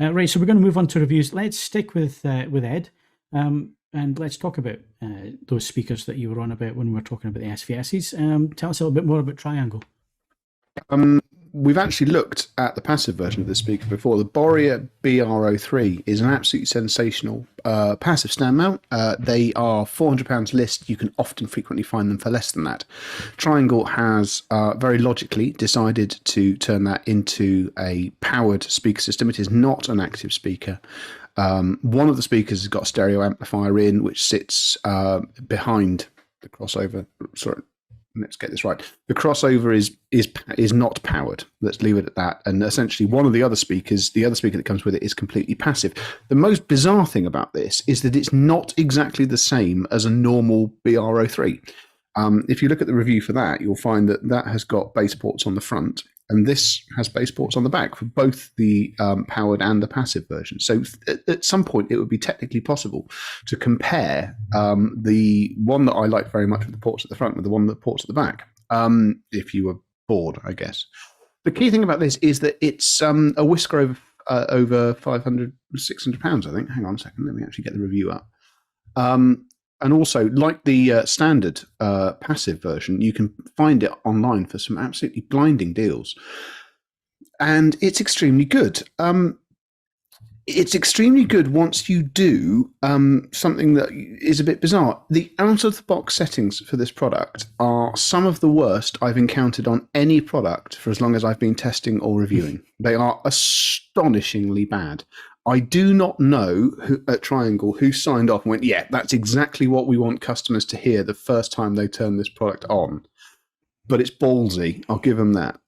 Right, so we're going to move on to reviews. Let's stick with Ed, and let's talk about those speakers that you were on about when we were talking about the SVSs. Tell us a little bit more about Triangle. We've actually looked at the passive version of this speaker before. The Borea BR03 is an absolutely sensational passive stand mount. They are £400 list. You can often frequently find them for less than that. Triangle has very logically decided to turn that into a powered speaker system. It is not an active speaker. One of the speakers has got a stereo amplifier in, which sits behind the crossover. Sorry. Let's get this right. The crossover is not powered. Let's leave it at that. And essentially, one of the other speakers, the other speaker that comes with it, is completely passive. The most bizarre thing about this is that it's not exactly the same as a normal BR03. If you look at the review for that, you'll find that that has got bass ports on the front, and this has bass ports on the back for both the powered and the passive version. So at some point, it would be technically possible to compare the one that I like very much with the ports at the front with the one with the ports at the back, if you were bored, I guess. The key thing about this is that it's a whisker over 500, 600 pounds, I think. Hang on a second, let me actually get the review up. And also, like the standard passive version, you can find it online for some absolutely blinding deals. And it's extremely good. It's extremely good once you do something that is a bit bizarre. The out-of-the-box settings for this product are some of the worst I've encountered on any product for as long as I've been testing or reviewing. They are astonishingly bad. I do not know at Triangle who signed off and went, yeah, that's exactly what we want customers to hear the first time they turn this product on. But it's ballsy. I'll give them that.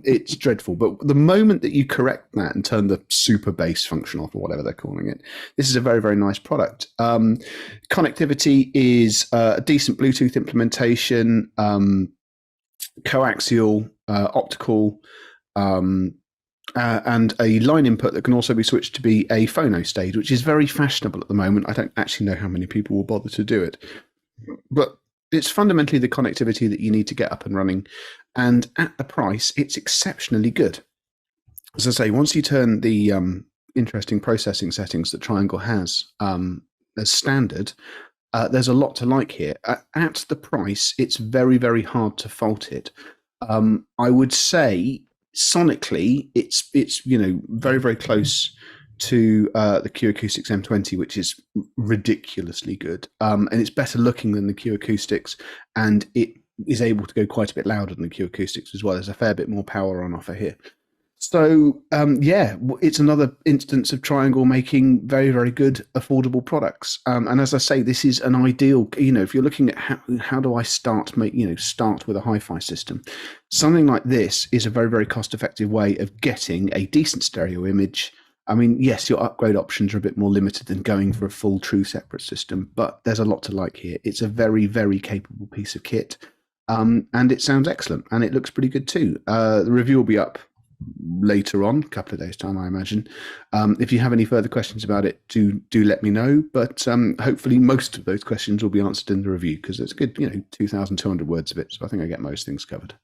It's dreadful. But the moment that you correct that and turn the super bass function off, or whatever they're calling it, this is a very, very nice product. Connectivity is a decent Bluetooth implementation, coaxial, optical, and a line input that can also be switched to be a phono stage, which is very fashionable at the moment. I don't actually know how many people will bother to do it, but it's fundamentally the connectivity that you need to get up and running. And at the price, it's exceptionally good. As I say, once you turn the interesting processing settings that Triangle has as standard, there's a lot to like here. At the price, it's very, very hard to fault it. I would say sonically, it's very, very close to the Q Acoustics M20, which is ridiculously good, and it's better looking than the Q Acoustics, and it is able to go quite a bit louder than the Q Acoustics as well. There's a fair bit more power on offer here. So yeah, it's another instance of Triangle making very, very good, affordable products. And as I say, this is an ideal, if you're looking at how do I start with a hi-fi system, something like this is a very, very cost-effective way of getting a decent stereo image. I mean, yes, your upgrade options are a bit more limited than going for a full true separate system, but there's a lot to like here. It's a very, very capable piece of kit, and it sounds excellent, and it looks pretty good too. The review will be up later on, a couple of days' time, I imagine. If you have any further questions about it, do let me know. But hopefully most of those questions will be answered in the review, because it's a good, 2,200 words of it. So I think I get most things covered.